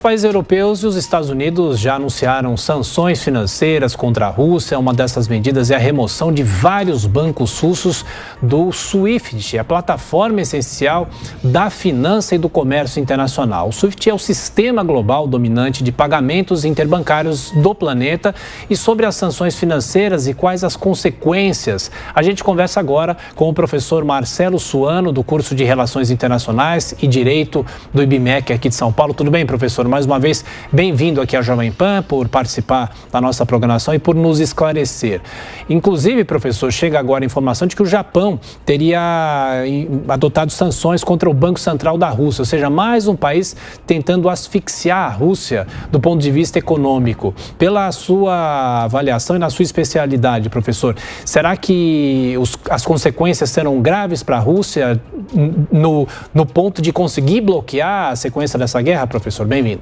Países europeus e os Estados Unidos já anunciaram sanções financeiras contra a Rússia. Uma dessas medidas é a remoção de vários bancos russos do SWIFT, a plataforma essencial da finança e do comércio internacional. O SWIFT é o sistema global dominante de pagamentos interbancários do planeta. E sobre as sanções financeiras e quais as consequências, a gente conversa agora com o professor Marcelo Suano, do curso de Relações Internacionais e Direito do IBMEC aqui de São Paulo. Tudo bem, professor? Mais uma vez, bem-vindo aqui à Jovem Pan por participar da nossa programação e por nos esclarecer. Inclusive, professor, chega agora a informação de que o Japão teria adotado sanções contra o Banco Central da Rússia, ou seja, mais um país tentando asfixiar a Rússia do ponto de vista econômico. Pela sua avaliação e na sua especialidade, professor, será que as consequências serão graves para a Rússia no ponto de conseguir bloquear a sequência dessa guerra, professor? Bem-vindo.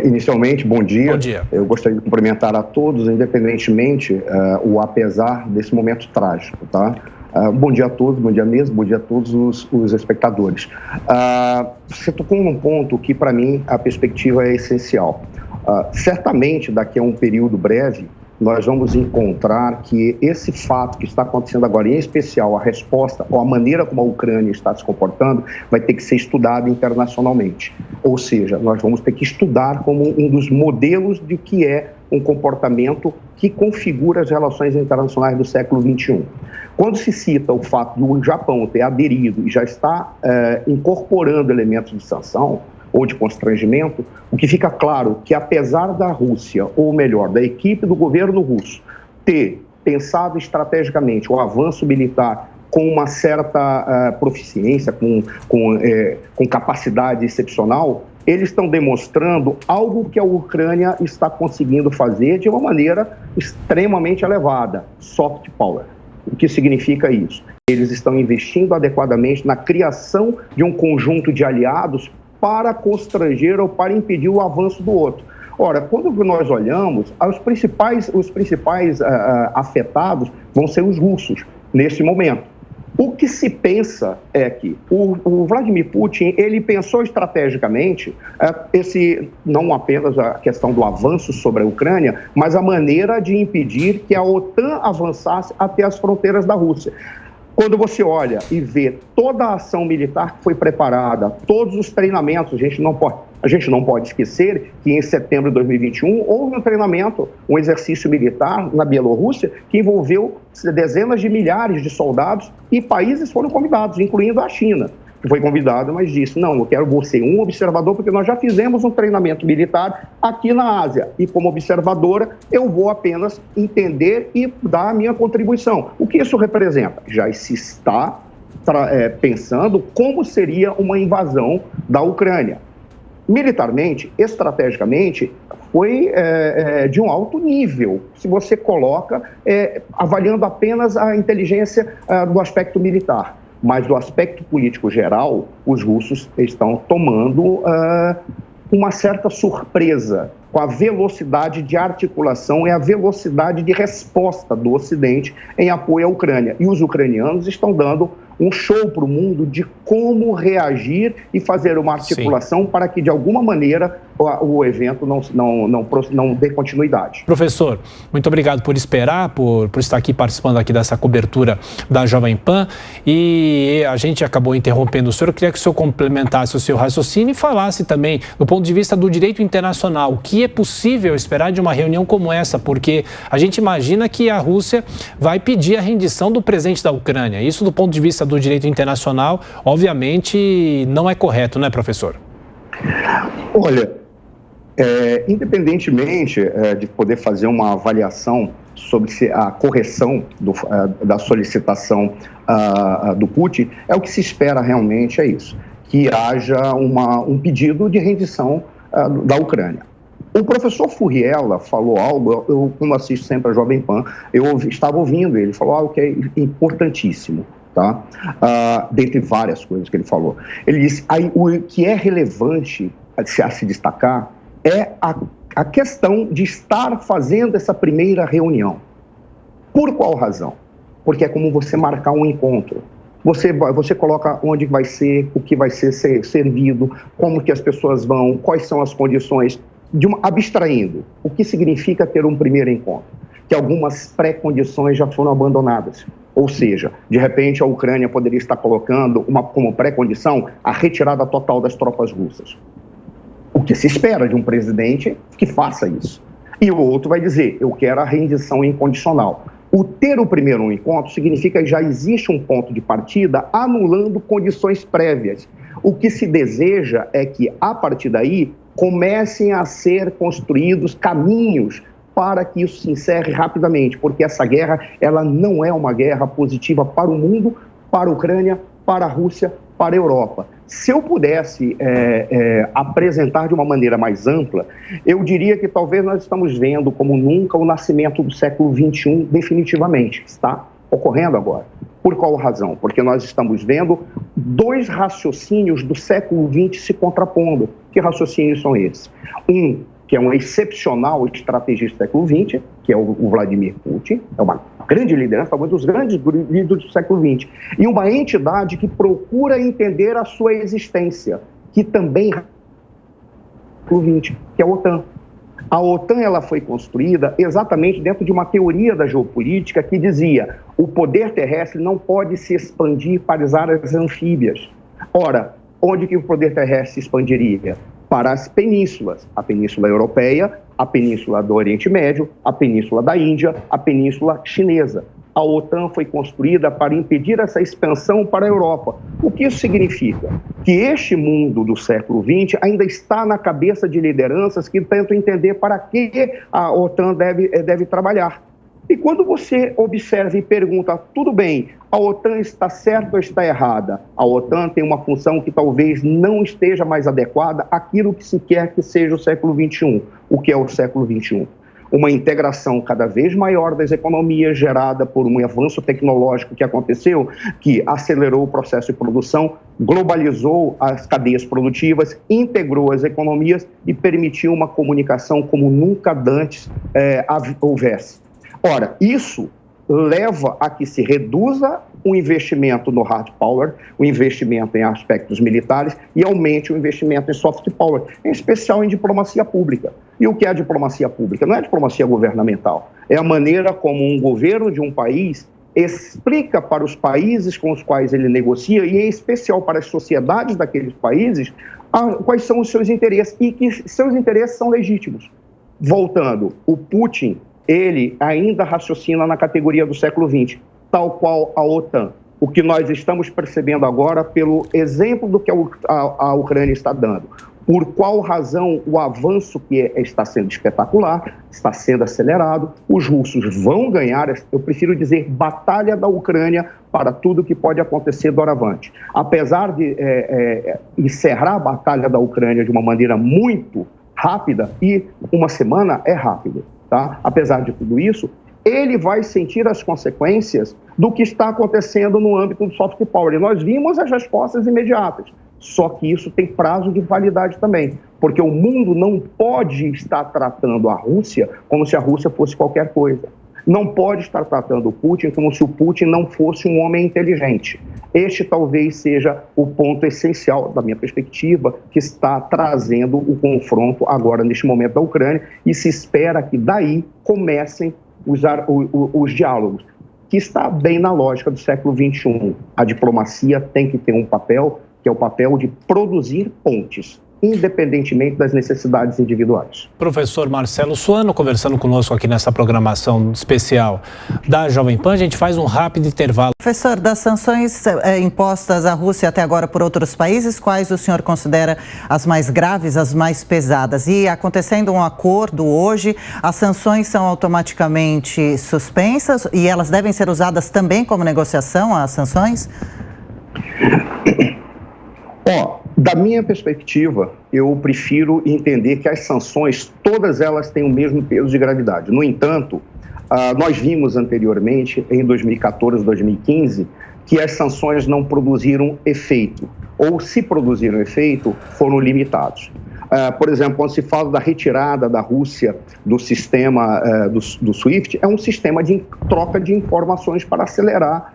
Inicialmente, bom dia. Bom dia. Eu gostaria de cumprimentar a todos, independentemente o apesar desse momento trágico, tá? Bom dia a todos, bom dia mesmo, bom dia a todos os espectadores. Você tocou num ponto que, para mim, a perspectiva é essencial. Certamente, daqui a um período breve, nós vamos encontrar que esse fato que está acontecendo agora, em especial a resposta ou a maneira como a Ucrânia está se comportando, vai ter que ser estudado internacionalmente. Ou seja, nós vamos ter que estudar como um dos modelos de que é um comportamento que configura as relações internacionais do século XXI. Quando se cita o fato do Japão ter aderido e já está incorporando elementos de sanção ou de constrangimento, o que fica claro que, apesar da Rússia, ou melhor, da equipe do governo russo, ter pensado estrategicamente o avanço militar com uma certa proficiência, com capacidade excepcional, eles estão demonstrando algo que a Ucrânia está conseguindo fazer de uma maneira extremamente elevada, soft power. O que significa isso? Eles estão investindo adequadamente na criação de um conjunto de aliados para constranger ou para impedir o avanço do outro. Ora, quando nós olhamos, os principais afetados vão ser os russos, nesse momento. O que se pensa é que o Vladimir Putin, ele pensou estrategicamente, não apenas a questão do avanço sobre a Ucrânia, mas a maneira de impedir que a OTAN avançasse até as fronteiras da Rússia. Quando você olha e vê toda a ação militar que foi preparada, todos os treinamentos, a gente não pode esquecer que em setembro de 2021 houve um treinamento, um exercício militar na Bielorrússia que envolveu dezenas de milhares de soldados e países foram convidados, incluindo a China, que foi convidada, mas disse, não, eu quero ser um observador porque nós já fizemos um treinamento militar aqui na Ásia e como observadora eu vou apenas entender e dar a minha contribuição. O que isso representa? Já se está pensando como seria uma invasão da Ucrânia. Militarmente, estrategicamente, foi de um alto nível, se você coloca, avaliando apenas a inteligência do aspecto militar. Mas do aspecto político geral, os russos estão tomando uma certa surpresa com a velocidade de articulação e a velocidade de resposta do Ocidente em apoio à Ucrânia. E os ucranianos estão dando um show para o mundo de como reagir e fazer uma articulação Sim. para que, de alguma maneira, o evento não dê continuidade. Professor, muito obrigado por esperar, por estar aqui participando aqui dessa cobertura da Jovem Pan. E a gente acabou interrompendo o senhor. Eu queria que o senhor complementasse o seu raciocínio e falasse também, do ponto de vista do direito internacional, o que é possível esperar de uma reunião como essa, porque a gente imagina que a Rússia vai pedir a rendição do presidente da Ucrânia. Isso, do ponto de vista do direito internacional, obviamente não é correto, não é, professor? Olha, independentemente de poder fazer uma avaliação sobre a correção da solicitação do Putin, o que se espera realmente é isso, que haja um pedido de rendição da Ucrânia. O professor Furriela falou algo, eu como assisto sempre a Jovem Pan, eu estava ouvindo ele, falou algo que é importantíssimo. Tá? Dentre várias coisas que ele falou. Ele disse, o que é relevante a se destacar é a questão de estar fazendo essa primeira reunião. Por qual razão? Porque é como você marcar um encontro. Você coloca onde vai ser, o que vai ser servido, como que as pessoas vão, quais são as condições, abstraindo. O que significa ter um primeiro encontro? Que algumas pré-condições já foram abandonadas. Ou seja, de repente a Ucrânia poderia estar colocando como pré-condição a retirada total das tropas russas. O que se espera de um presidente que faça isso. E o outro vai dizer, eu quero a rendição incondicional. Ter o primeiro encontro significa que já existe um ponto de partida anulando condições prévias. O que se deseja é que, a partir daí, comecem a ser construídos caminhos para que isso se encerre rapidamente, porque essa guerra ela não é uma guerra positiva para o mundo, para a Ucrânia, para a Rússia, para a Europa. Se eu pudesse apresentar de uma maneira mais ampla, eu diria que talvez nós estamos vendo como nunca o nascimento do século XXI definitivamente. Está ocorrendo agora. Por qual razão? Porque nós estamos vendo dois raciocínios do século XX se contrapondo. Que raciocínios são esses? Um, que é um excepcional estrategista do século XX, que é o Vladimir Putin, é uma grande liderança, talvez dos grandes líderes do século XX, e uma entidade que procura entender a sua existência, que também é do século XX, que é a OTAN. A OTAN ela foi construída exatamente dentro de uma teoria da geopolítica que dizia o poder terrestre não pode se expandir para as áreas anfíbias. Ora, onde que o poder terrestre se expandiria? Para as penínsulas, a Península Europeia, a Península do Oriente Médio, a Península da Índia, a Península Chinesa. A OTAN foi construída para impedir essa expansão para a Europa. O que isso significa? Que este mundo do século XX ainda está na cabeça de lideranças que tentam entender para que a OTAN deve trabalhar. E quando você observa e pergunta, tudo bem, a OTAN está certa ou está errada? A OTAN tem uma função que talvez não esteja mais adequada àquilo que se quer que seja o século XXI. O que é o século XXI? Uma integração cada vez maior das economias gerada por um avanço tecnológico que aconteceu, que acelerou o processo de produção, globalizou as cadeias produtivas, integrou as economias e permitiu uma comunicação como nunca antes houvesse. Ora, isso leva a que se reduza o investimento no hard power, o investimento em aspectos militares e aumente o investimento em soft power, em especial em diplomacia pública. E o que é a diplomacia pública? Não é a diplomacia governamental, é a maneira como um governo de um país explica para os países com os quais ele negocia, e em especial para as sociedades daqueles países, quais são os seus interesses e que seus interesses são legítimos. Voltando, o Putin, ele ainda raciocina na categoria do século XX, tal qual a OTAN. O que nós estamos percebendo agora pelo exemplo do que a Ucrânia está dando. Por qual razão o avanço que está sendo espetacular, está sendo acelerado, os russos vão ganhar, eu prefiro dizer, batalha da Ucrânia para tudo que pode acontecer doravante. Apesar de encerrar a batalha da Ucrânia de uma maneira muito rápida, e uma semana é rápido, tá? Apesar de tudo isso, ele vai sentir as consequências do que está acontecendo no âmbito do soft power. E nós vimos as respostas imediatas. Só que isso tem prazo de validade também, porque o mundo não pode estar tratando a Rússia como se a Rússia fosse qualquer coisa. Não pode estar tratando o Putin como se o Putin não fosse um homem inteligente. Este talvez seja o ponto essencial, da minha perspectiva, que está trazendo o confronto agora, neste momento, da Ucrânia, e se espera que daí comecem os diálogos, que está bem na lógica do século XXI. A diplomacia tem que ter um papel, que é o papel de produzir pontes, independentemente das necessidades individuais. Professor Marcelo Suano, conversando conosco aqui nessa programação especial da Jovem Pan. A gente faz um rápido intervalo. Professor, das sanções impostas à Rússia até agora por outros países, quais o senhor considera as mais graves, as mais pesadas? E acontecendo um acordo hoje, as sanções são automaticamente suspensas e elas devem ser usadas também como negociação, as sanções? Da minha perspectiva, eu prefiro entender que as sanções, todas elas têm o mesmo peso de gravidade. No entanto, nós vimos anteriormente, em 2014, 2015, que as sanções não produziram efeito, ou se produziram efeito, foram limitados. Por exemplo, quando se fala da retirada da Rússia do sistema do SWIFT, é um sistema de troca de informações para acelerar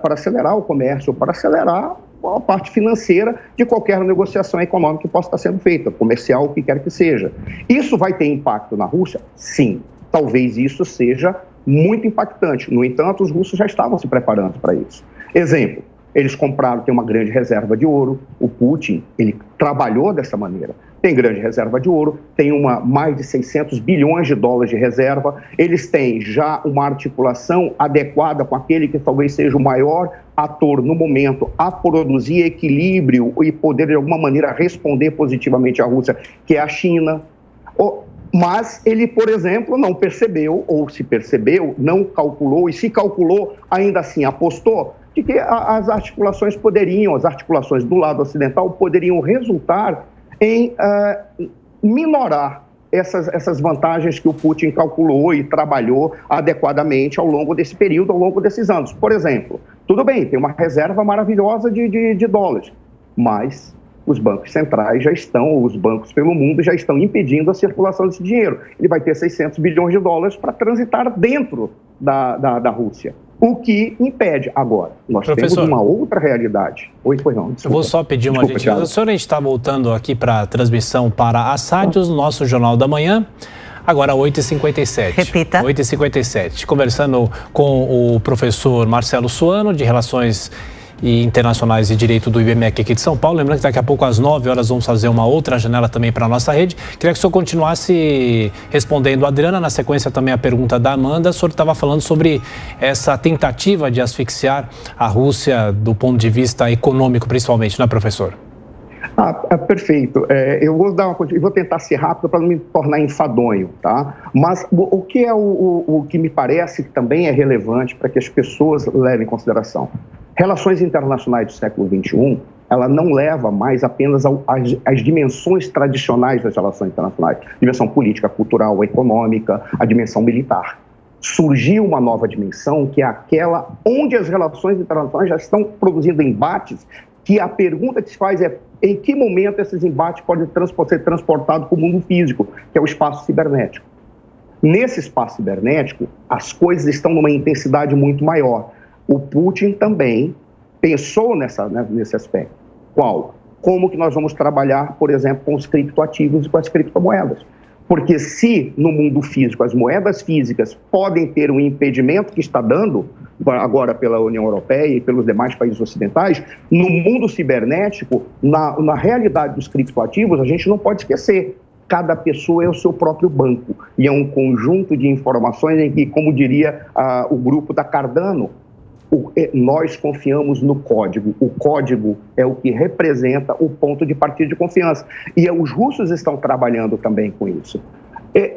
para acelerar o comércio, para acelerar a parte financeira de qualquer negociação econômica que possa estar sendo feita, comercial, o que quer que seja. Isso vai ter impacto na Rússia? Sim. Talvez isso seja muito impactante. No entanto, os russos já estavam se preparando para isso. Exemplo, eles compraram, tem uma grande reserva de ouro. O Putin, ele trabalhou dessa maneira. Tem grande reserva de ouro, tem mais de 600 bilhões de dólares de reserva. Eles têm já uma articulação adequada com aquele que talvez seja o maior ator no momento a produzir equilíbrio e poder, de alguma maneira, responder positivamente à Rússia, que é a China. Mas ele, por exemplo, não percebeu, ou se percebeu, não calculou, e se calculou, ainda assim apostou, de que as articulações do lado ocidental poderiam resultar em minorar essas vantagens que o Putin calculou e trabalhou adequadamente ao longo desse período, ao longo desses anos. Por exemplo, tudo bem, tem uma reserva maravilhosa de dólares, mas os bancos centrais os bancos pelo mundo já estão impedindo a circulação desse dinheiro. Ele vai ter 600 bilhões de dólares para transitar dentro da Rússia. O que impede agora. Nós temos uma outra realidade. Oi, pois não. Desculpa. Eu vou só pedir uma gentileza. Senhor, a gente está voltando aqui para a transmissão para a Sádios, nosso Jornal da Manhã. Agora, 8h57. Repita. 8h57. Conversando com o professor Marcelo Suano, de Relações Internacionais e Direito do IBMEC aqui de São Paulo. Lembrando que daqui a pouco às 9 horas vamos fazer uma outra janela também para a nossa rede. Queria que o senhor continuasse respondendo a Adriana, na sequência também a pergunta da Amanda. O senhor estava falando sobre essa tentativa de asfixiar a Rússia do ponto de vista econômico, principalmente, não é, professor? Perfeito. Eu vou tentar ser rápido para não me tornar enfadonho, tá? Mas o que é o que me parece que também é relevante para que as pessoas levem em consideração? Relações internacionais do século XXI, ela não leva mais apenas às dimensões tradicionais das relações internacionais, dimensão política, cultural, econômica, a dimensão militar. Surgiu uma nova dimensão, que é aquela onde as relações internacionais já estão produzindo embates, que a pergunta que se faz é em que momento esses embates podem ser transportados para o mundo físico, que é o espaço cibernético. Nesse espaço cibernético, as coisas estão numa intensidade muito maior. O Putin também pensou nesse aspecto. Qual? Como que nós vamos trabalhar, por exemplo, com os criptoativos e com as criptomoedas? Porque se no mundo físico as moedas físicas podem ter um impedimento que está dando agora pela União Europeia e pelos demais países ocidentais, no mundo cibernético, na realidade dos criptoativos, a gente não pode esquecer. Cada pessoa é o seu próprio banco. E é um conjunto de informações em que, como diria o grupo da Cardano, nós confiamos no código. O código é o que representa o ponto de partida de confiança. E os russos estão trabalhando também com isso.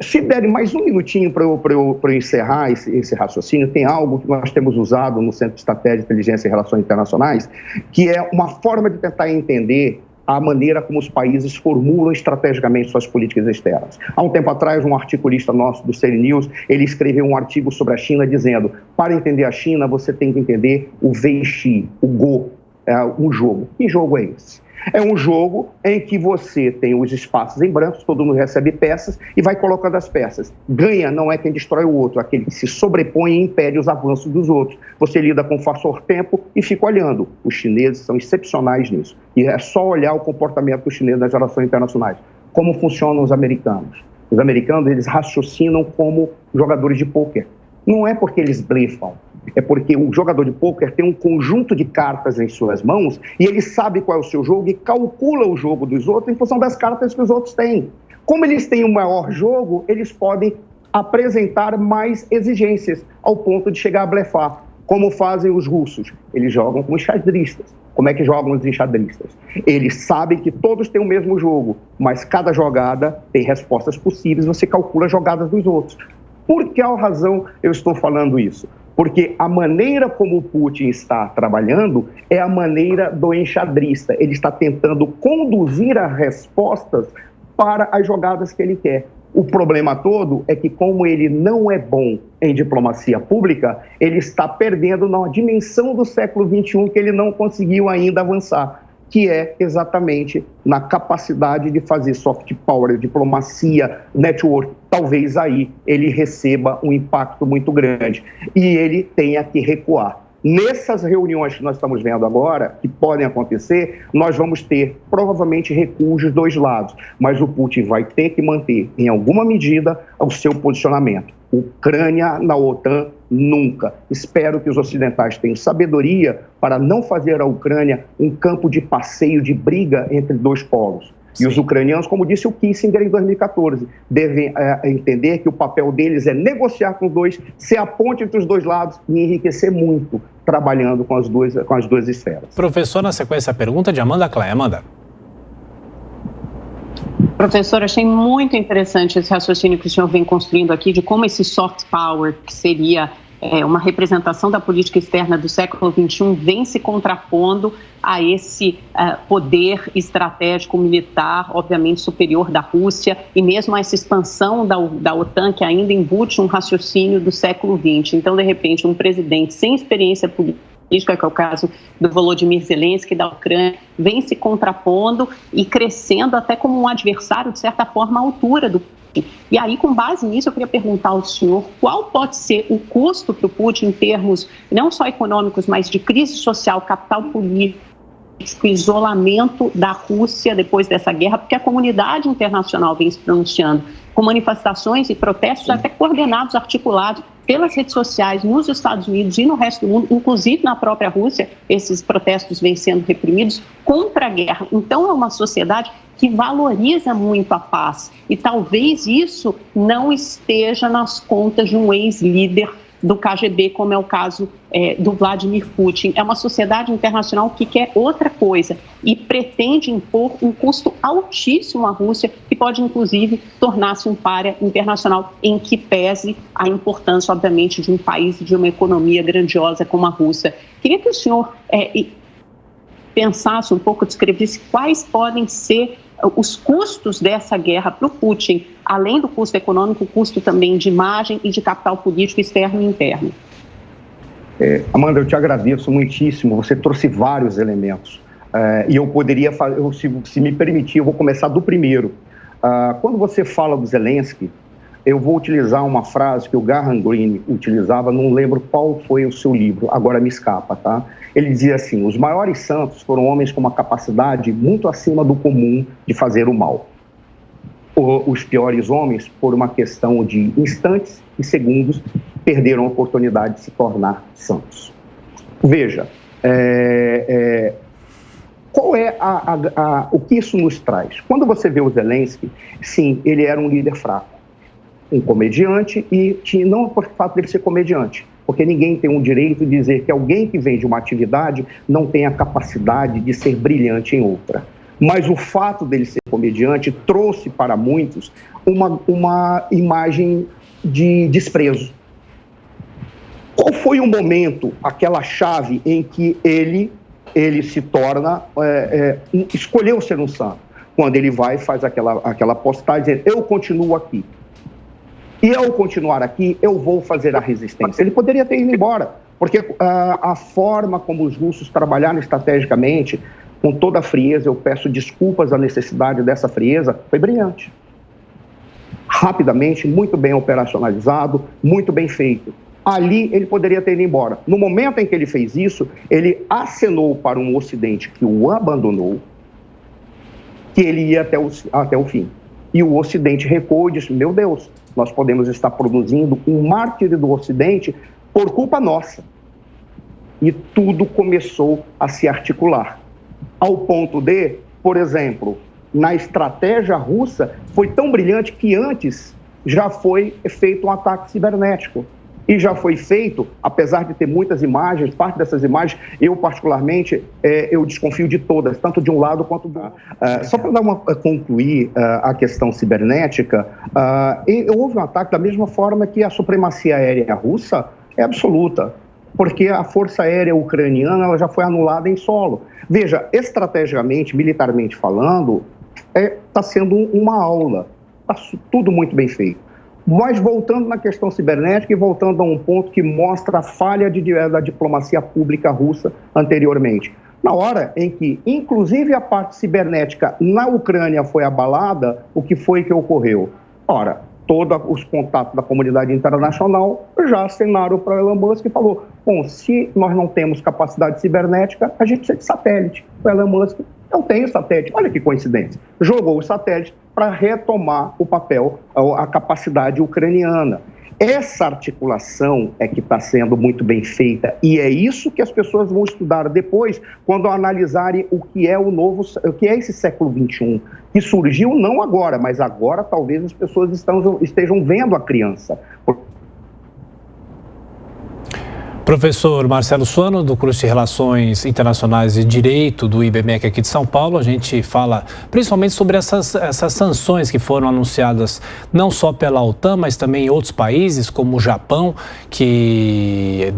Se derem mais um minutinho para eu encerrar esse raciocínio, tem algo que nós temos usado no Centro de Estratégia, Inteligência e Relações Internacionais, que é uma forma de tentar entender a maneira como os países formulam estrategicamente suas políticas externas. Há um tempo atrás, um articulista nosso do CN News, ele escreveu um artigo sobre a China dizendo: para entender a China, você tem que entender o Weiqi, o Go, um jogo. Que jogo é esse? É um jogo em que você tem os espaços em branco, todo mundo recebe peças e vai colocando as peças. Ganha não é quem destrói o outro, aquele que se sobrepõe e impede os avanços dos outros. Você lida com o fator tempo e fica olhando. Os chineses são excepcionais nisso. E é só olhar o comportamento dos chineses nas relações internacionais. Como funcionam os americanos? Os americanos, eles raciocinam como jogadores de pôquer. Não é porque eles blefam, é porque o jogador de pôquer tem um conjunto de cartas em suas mãos e ele sabe qual é o seu jogo e calcula o jogo dos outros em função das cartas que os outros têm. Como eles têm um maior jogo, eles podem apresentar mais exigências ao ponto de chegar a blefar. Como fazem os russos? Eles jogam com enxadristas. Como é que jogam os enxadristas? Eles sabem que todos têm o mesmo jogo, mas cada jogada tem respostas possíveis, você calcula as jogadas dos outros. Por que razão eu estou falando isso? Porque a maneira como o Putin está trabalhando é a maneira do enxadrista. Ele está tentando conduzir as respostas para as jogadas que ele quer. O problema todo é que, como ele não é bom em diplomacia pública, ele está perdendo na dimensão do século XXI que ele não conseguiu ainda avançar, que é exatamente na capacidade de fazer soft power, diplomacia, network. Talvez aí ele receba um impacto muito grande e ele tenha que recuar. Nessas reuniões que nós estamos vendo agora, que podem acontecer, nós vamos ter provavelmente recuos dos dois lados, mas o Putin vai ter que manter, em alguma medida, o seu posicionamento. Ucrânia na OTAN, nunca. Espero que os ocidentais tenham sabedoria para não fazer a Ucrânia um campo de passeio, de briga entre dois polos. E os ucranianos, como disse o Kissinger em 2014, devem entender que o papel deles é negociar com os dois, ser a ponte entre os dois lados e enriquecer muito, trabalhando com as duas esferas. Professor, na sequência, a pergunta de Amanda Klein. Amanda. Professor, achei muito interessante esse raciocínio que o senhor vem construindo aqui de como esse soft power, que seria uma representação da política externa do século XXI, vem se contrapondo a esse poder estratégico militar, obviamente político da Rússia, e mesmo a essa expansão da OTAN, que ainda embute um raciocínio do século XX. Então, de repente, um presidente sem experiência política, que é o caso do Volodymyr Zelensky, da Ucrânia, vem se contrapondo e crescendo até como um adversário, de certa forma, à altura do Putin. E aí, com base nisso, eu queria perguntar ao senhor qual pode ser o custo para o Putin em termos não só econômicos, mas de crise social, capital político, isolamento da Rússia depois dessa guerra, porque a comunidade internacional vem se pronunciando com manifestações e protestos até coordenados, articulados pelas redes sociais nos Estados Unidos e no resto do mundo, inclusive na própria Rússia, esses protestos vêm sendo reprimidos contra a guerra. Então, é uma sociedade que valoriza muito a paz e talvez isso não esteja nas contas de um ex-líder do KGB, como é o caso do Vladimir Putin. É uma sociedade internacional que quer outra coisa e pretende impor um custo altíssimo à Rússia, que pode, inclusive, tornar-se um pária internacional em que pese a importância, obviamente, de um país, de uma economia grandiosa como a Rússia. Queria que o senhor pensasse um pouco, descrevesse quais podem ser os custos dessa guerra para o Putin, além do custo econômico, o custo também de imagem e de capital político externo e interno. Amanda, eu te agradeço muitíssimo, você trouxe vários elementos. E eu poderia, se me permitir, eu vou começar do primeiro. Quando você fala do Zelensky, eu vou utilizar uma frase que o Graham Greene utilizava, não lembro qual foi o seu livro, agora me escapa, tá? Ele dizia assim: os maiores santos foram homens com uma capacidade muito acima do comum de fazer o mal. Os piores homens, por uma questão de instantes e segundos, perderam a oportunidade de se tornar santos. Veja, qual é o que isso nos traz? Quando você vê o Zelensky, sim, ele era um líder fraco, um comediante, e não por fato dele ser comediante, porque ninguém tem o direito de dizer que alguém que vem de uma atividade não tem a capacidade de ser brilhante em outra. Mas o fato dele ser comediante trouxe para muitos uma imagem de desprezo. Qual foi o momento, aquela chave em que ele se torna, escolheu ser um santo? Quando ele vai e faz aquela postagem dizendo: eu continuo aqui. E ao continuar aqui, eu vou fazer a resistência. Ele poderia ter ido embora, porque a forma como os russos trabalharam estrategicamente, com toda a frieza, eu peço desculpas à necessidade dessa frieza, foi brilhante. Rapidamente, muito bem operacionalizado, muito bem feito. Ali ele poderia ter ido embora. No momento em que ele fez isso, ele acenou para um Ocidente que o abandonou, que ele ia até o fim. E o Ocidente recuou e disse: meu Deus, nós podemos estar produzindo um mártir do Ocidente por culpa nossa. E tudo começou a se articular. Ao ponto de, por exemplo, na estratégia russa, foi tão brilhante que antes já foi feito um ataque cibernético. E já foi feito, apesar de ter muitas imagens, parte dessas imagens, eu particularmente, eu desconfio de todas, tanto de um lado quanto do outro. Só para concluir a questão cibernética, houve um ataque da mesma forma que a supremacia aérea russa é absoluta, porque a força aérea ucraniana ela já foi anulada em solo. Veja, estrategicamente, militarmente falando, está sendo uma aula, está tudo muito bem feito. Mas voltando na questão cibernética e voltando a um ponto que mostra a falha da diplomacia pública russa anteriormente. Na hora em que, inclusive, a parte cibernética na Ucrânia foi abalada, o que foi que ocorreu? Ora, todos os contatos da comunidade internacional já assinaram para o Elon Musk e falou: Bom, se nós não temos capacidade cibernética, a gente precisa de satélite. O Elon Musk não tem satélite. Olha que coincidência. Jogou o satélite para retomar o papel, a capacidade ucraniana. Essa articulação é que está sendo muito bem feita e é isso que as pessoas vão estudar depois, quando analisarem o que é o que é esse século XXI, que surgiu não agora, mas agora talvez as pessoas estejam vendo a criança. Professor Marcelo Suano, do curso de Relações Internacionais e Direito do IBMEC aqui de São Paulo, a gente fala principalmente sobre essas sanções que foram anunciadas não só pela OTAN, mas também em outros países, como o Japão, que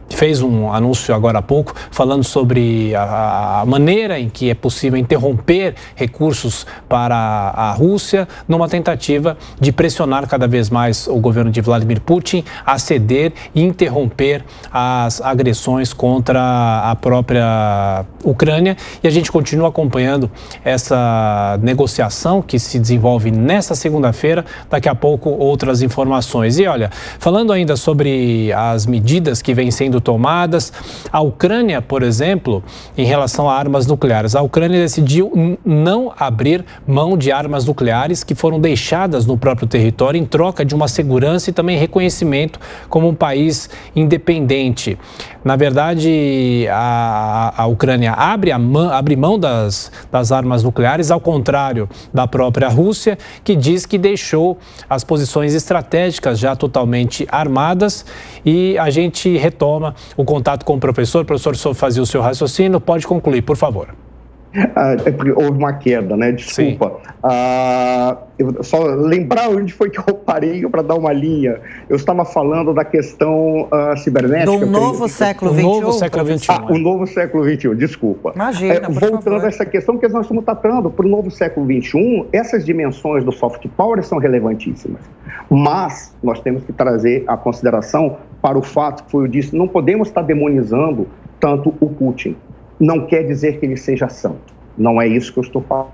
fez um anúncio agora há pouco, falando sobre a maneira em que é possível interromper recursos para a Rússia, numa tentativa de pressionar cada vez mais o governo de Vladimir Putin a ceder e interromper as agressões contra a própria Ucrânia, e a gente continua acompanhando essa negociação que se desenvolve nesta segunda-feira. Daqui a pouco outras informações. E olha, falando ainda sobre as medidas que vêm sendo tomadas, a Ucrânia, por exemplo, em relação a armas nucleares, a Ucrânia decidiu não abrir mão de armas nucleares que foram deixadas no próprio território em troca de uma segurança e também reconhecimento como um país independente. Na verdade, a Ucrânia abre mão das armas nucleares, ao contrário da própria Rússia, que diz que deixou as posições estratégicas já totalmente armadas. E a gente retoma o contato com o professor. Professor, só fazia o seu raciocínio, pode concluir, por favor. Houve uma queda, né? Desculpa. Eu só lembrar onde foi que eu parei para dar uma linha. Eu estava falando da questão cibernética. Do novo século XXI. O novo século XXI. O novo século XXI, desculpa. Imagina, voltando a essa questão que nós estamos tratando, para o novo século XXI, essas dimensões do soft power são relevantíssimas. Mas nós temos que trazer a consideração para o fato que foi eu disse, não podemos estar demonizando tanto o Putin. Não quer dizer que ele seja santo. Não é isso que eu estou falando.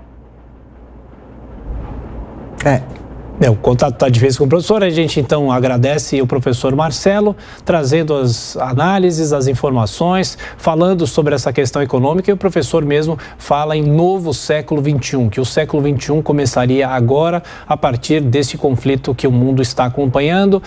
O contato está difícil com o professor. A gente então agradece o professor Marcelo, trazendo as análises, as informações, falando sobre essa questão econômica. E o professor mesmo fala em novo século XXI, que o século XXI começaria agora, a partir desse conflito que o mundo está acompanhando.